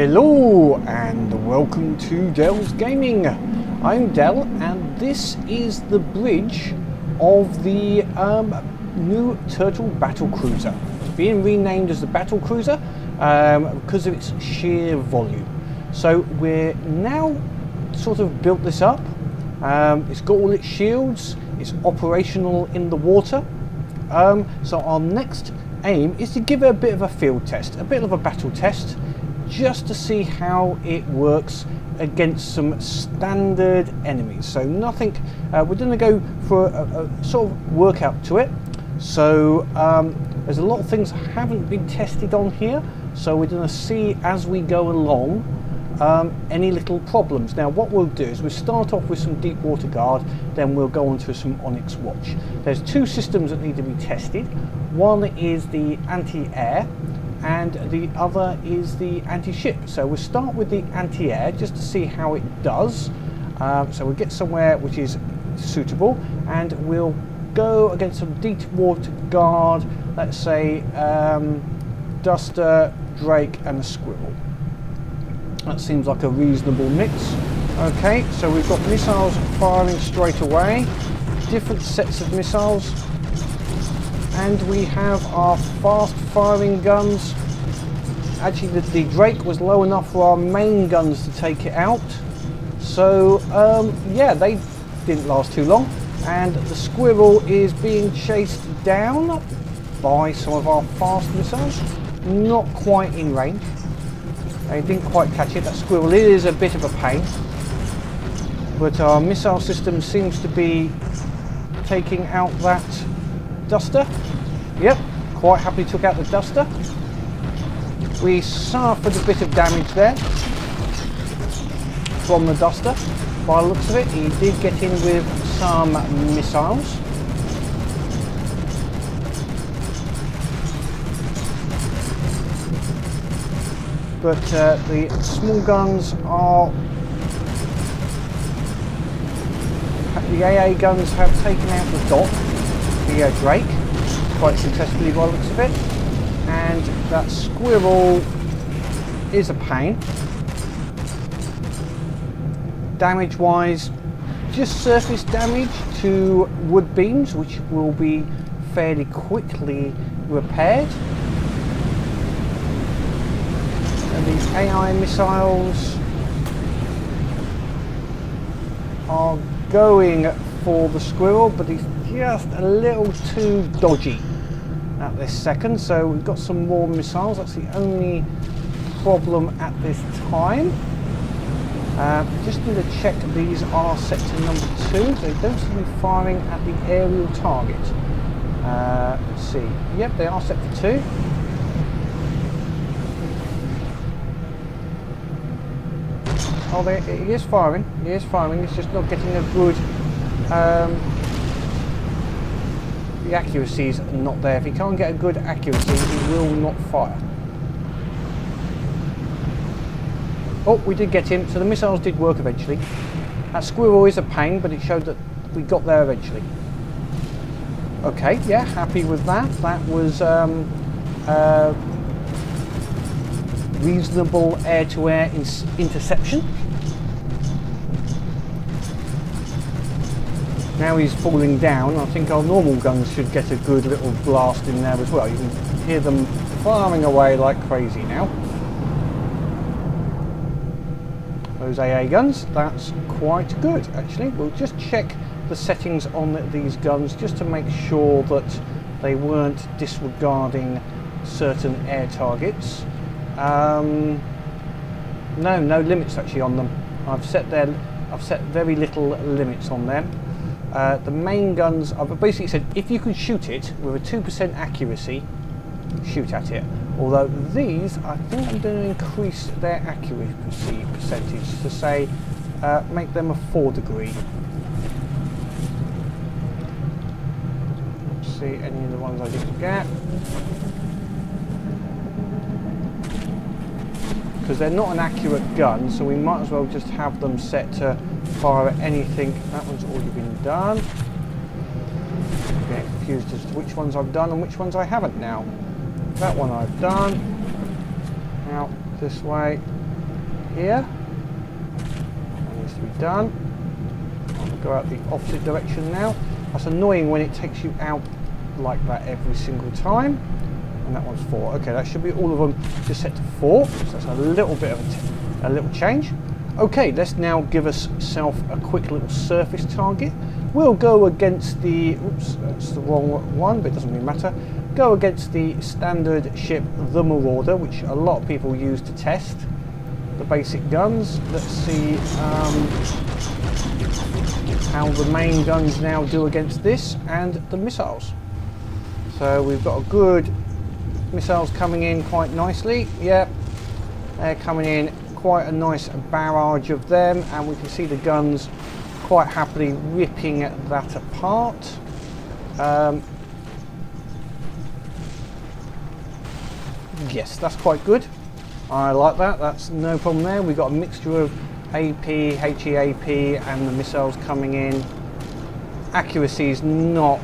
Hello and welcome to Dell's Gaming. I'm Dell and this is the bridge of the new Turtle Battlecruiser. It's being renamed as the Battlecruiser because of its sheer volume. So we're now sort of built this up. It's got all its shields, it's operational in the water. So our next aim is to give it a bit of a field test, a bit of a battle test, just to see how it works against some standard enemies. So nothing, we're going to go for a sort of workout to it. So there's a lot of things that haven't been tested on here, so we're going to see as we go along any little problems. Now what we'll do is we'll start off with some deep water guard, then we'll go on to some Onyx watch. There's two systems that need to be tested. One is the anti-air and the other is the anti-ship. So we'll start with the anti-air just to see how it does. So we'll get somewhere which is suitable and we'll go against some deep water guard, let's say Duster, Drake and a Squirrel. That seems like a reasonable mix. Okay, so we've got missiles firing straight away, different sets of missiles, and we have our fast firing guns. Actually the Drake was low enough for our main guns to take it out, so yeah, they didn't last too long, and the Squirrel is being chased down by some of our fast missiles, not quite in range. They didn't quite catch it. That Squirrel is a bit of a pain, but our missile system seems to be taking out that Duster. Yep, quite happily took out the Duster. We suffered a bit of damage there from the Duster. By the looks of it, he did get in with some missiles. But the small guns are... The AA guns have taken out the Doc, the Drake, quite successfully by the looks of it. And that Squirrel is a pain. Damage wise, just surface damage to wood beams, which will be fairly quickly repaired. And these AI missiles are going for the Squirrel, but he's just a little too dodgy at this second. So we've got some more missiles. That's the only problem at this time. Just need to check these are set to number 2. They don't seem to be firing at the aerial target. Let's see. Yep, they are set for 2. Oh, he is firing. He is firing. He's just not getting a good. The accuracy is not there. If he can't get a good accuracy, he will not fire. Oh, we did get him. So the missiles did work eventually. That Squirrel is a pain, but it showed that we got there eventually. Okay, yeah, happy with that. That was reasonable air-to-air interception. Now he's falling down. I think our normal guns should get a good little blast in there as well. You can hear them firing away like crazy now. Those AA guns, that's quite good actually. We'll just check the settings on these guns just to make sure that they weren't disregarding certain air targets. No limits actually on them. I've set very little limits on them. The main guns, I've basically said if you can shoot it with a 2% accuracy, shoot at it. Although these, I think I'm going to increase their accuracy percentage to say, make them a 4 degree. Let's see any of the ones I didn't get. Because they're not an accurate gun, so we might as well just have them set to fire at anything. That one's already been done. I'm getting confused as to which ones I've done and which ones I haven't now. That one I've done. Out this way. here. That needs to be done. I'll go out the opposite direction now. That's annoying when it takes you out like that every single time. And that one's 4. Okay, that should be all of them just set to 4. So that's a little bit of a little change. Okay, let's now give ourselves a quick little surface target. We'll go against the, oops, that's the wrong one, but it doesn't really matter. Go against the standard ship, the Marauder, which a lot of people use to test the basic guns. Let's see how the main guns now do against this and the missiles. So we've got a good missiles coming in quite nicely. Yep, they're coming in quite a nice barrage of them, and we can see the guns quite happily ripping that apart. Yes, that's quite good. I like that. That's no problem there. We've got a mixture of AP, HEAP, and the missiles coming in. Accuracy is not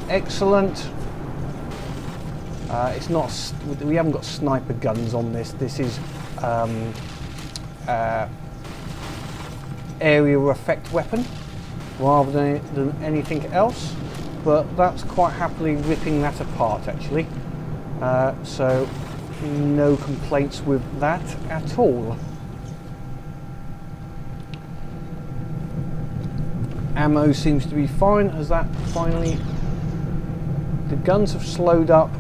excellent. It's not. We haven't got sniper guns on this. This is area effect weapon rather than anything else. But that's quite happily ripping that apart, actually. So no complaints with that at all. Ammo seems to be fine. Has that finally... The guns have slowed up,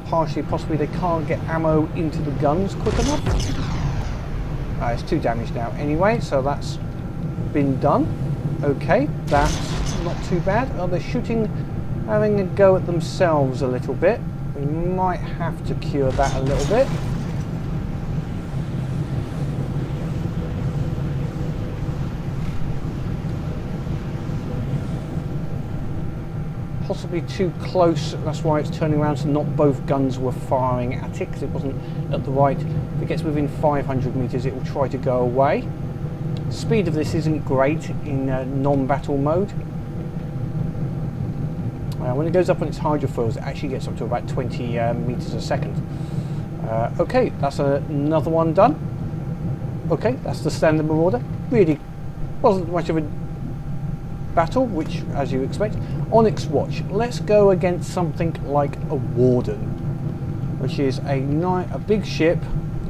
partially, possibly they can't get ammo into the guns quick enough. It's 2 damage now anyway, so that's been done. Okay, that's not too bad. Oh, they're having a go at themselves a little bit. We might have to cure that a little bit. Possibly too close, that's why it's turning around, so not both guns were firing at it, because it wasn't at the right. If it gets within 500 meters, it will try to go away. Speed of this isn't great in non-battle mode. When it goes up on its hydrofoils, it actually gets up to about 20 meters a second. Okay, that's another one done. Okay, that's the standard Marauder. Really wasn't much of a battle, which, as you expect. Onyx Watch. Let's go against something like a Warden, which is a big ship.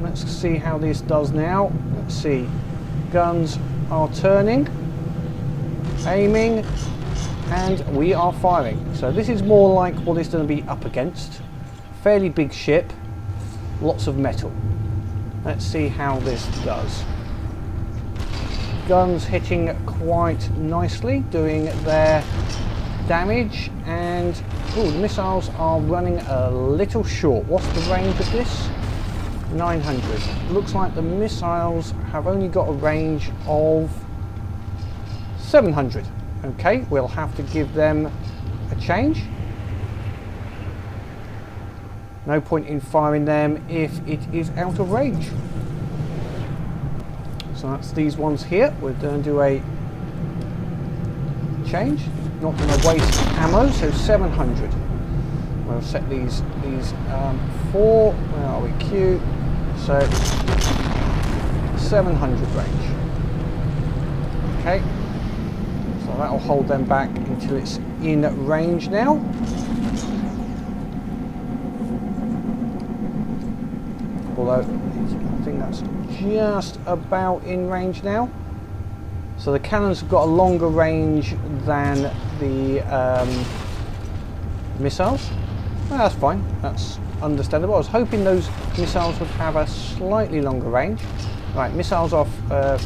Let's see how this does now. Let's see. Guns are turning, aiming, and we are firing. So this is more like what it's going to be up against. Fairly big ship, lots of metal. Let's see how this does. Guns hitting quite nicely, doing their damage, and the missiles are running a little short. What's the range of this? 900. Looks like the missiles have only got a range of 700. Okay, we'll have to give them a change. No point in firing them if it is out of range. So that's these ones here. We're going to do a change. Not going to waste ammo, so 700. We'll set these 4. Where are we? Q. So 700 range. Okay. So that'll hold them back until it's in range now. Although I think that's just about in range now. So the cannons have got a longer range than the missiles. Well, that's fine, that's understandable. I was hoping those missiles would have a slightly longer range. Right, missiles off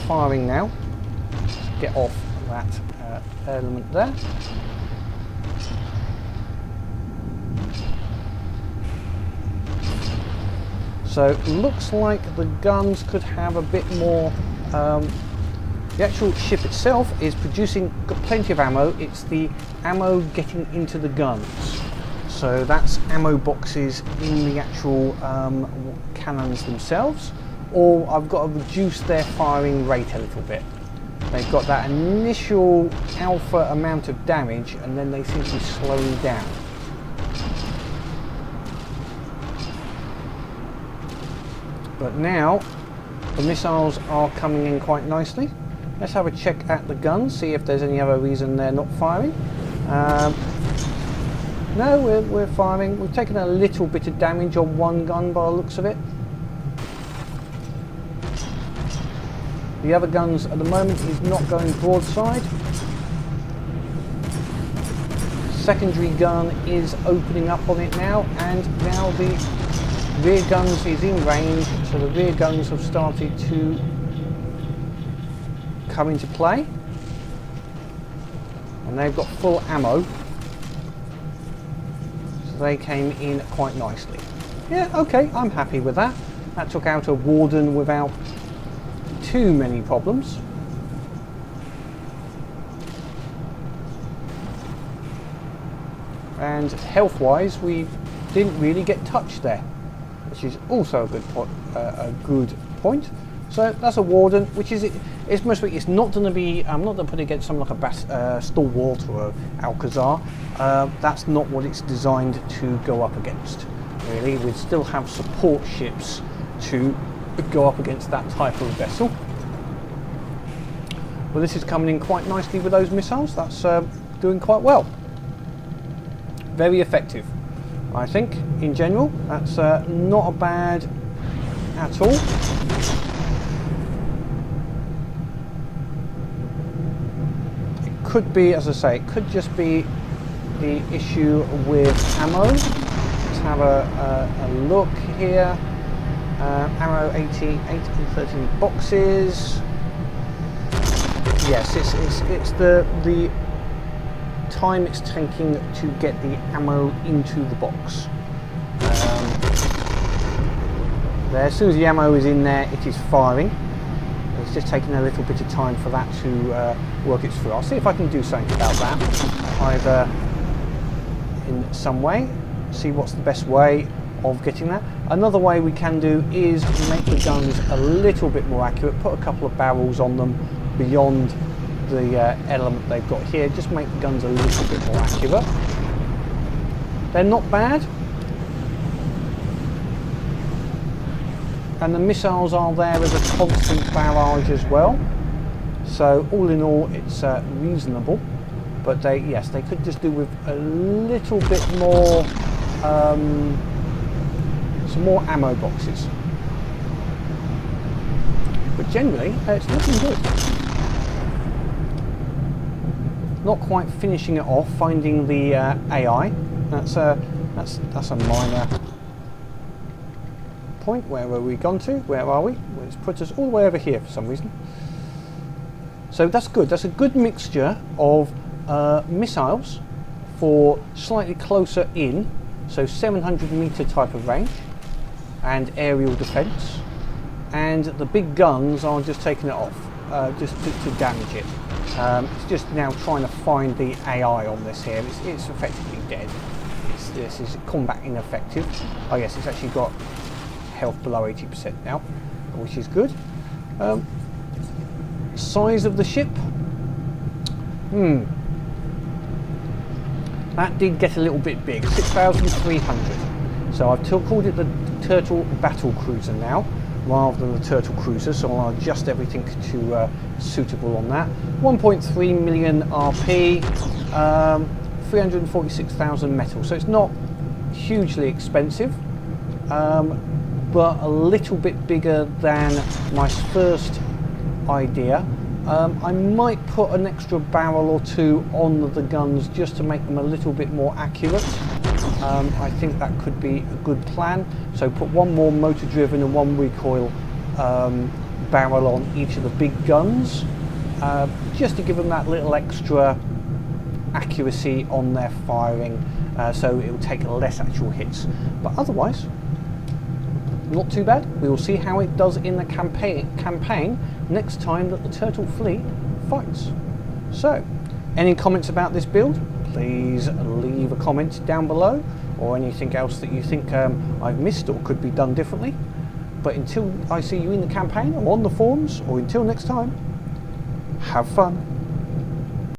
firing now. Let's get off that element there. So looks like the guns could have a bit more. The actual ship itself is producing plenty of ammo. It's the ammo getting into the guns. So that's ammo boxes in the actual cannons themselves. Or I've got to reduce their firing rate a little bit. They've got that initial alpha amount of damage, and then they seem to be slowing down. But now The missiles are coming in quite nicely. Let's have a check at the guns, see if there's any other reason they're not firing. No, we're firing. We've taken a little bit of damage on one gun by the looks of it. The other guns at the moment is not going broadside. Secondary gun is opening up on it now, and now the rear guns is in range, so the rear guns have started to come into play, and they've got full ammo, so they came in quite nicely. Yeah, okay, I'm happy with that. That took out a Warden without too many problems. And health-wise, we didn't really get touched there, which is also a good point. So that's a Warden, which is it's mostly, it's not going to be. I'm not going to put it against something like a Stalwart or a Alcazar. That's not what it's designed to go up against. Really, we still have support ships to go up against that type of vessel. Well, this is coming in quite nicely with those missiles. That's doing quite well. Very effective, I think, in general. That's not a bad at all. It could be, as I say, it could just be the issue with ammo. Let's have a look here. Ammo 88 and 13 boxes. Yes, it's the time it's taking to get the ammo into the box. There, as soon as the ammo is in there, it is firing. It's just taking a little bit of time for that to work its through. I'll see if I can do something about that, either in some way, see what's the best way of getting that. Another way we can do is make the guns a little bit more accurate, put a couple of barrels on them beyond the element they've got here, just make the guns a little bit more accurate. They're not bad, and the missiles are there as a constant barrage as well, so all in all it's reasonable, but they could just do with a little bit more, some more ammo boxes, but generally it's looking good. Not quite finishing it off, finding the AI. That's a minor point. Where were we gone to? Where are we? Well, it's put us all the way over here for some reason. So that's good. That's a good mixture of missiles for slightly closer in, so 700-meter type of range, and aerial defence. And the big guns are just taking it off, just to damage it. It's just now trying to find the AI on this here. It's effectively dead. This is combat ineffective. Oh yes, it's actually got health below 80% now, which is good. Size of the ship? That did get a little bit big, 6,300. So I've called it the Turtle BattleCruiser now, rather than the Turtle Cruiser, so I'll adjust everything to suitable on that. 1.3 million RP, 346,000 metal, so it's not hugely expensive, but a little bit bigger than my first idea. I might put an extra barrel or two on the guns just to make them a little bit more accurate. I think that could be a good plan. So put one more motor driven and one recoil barrel on each of the big guns, just to give them that little extra accuracy on their firing, so it will take less actual hits. But otherwise, not too bad. We will see how it does in the campaign next time that the Turtle fleet fights. So, any comments about this build? Please leave a comment down below, or anything else that you think I've missed or could be done differently. But until I see you in the campaign or on the forums, or until next time, have fun.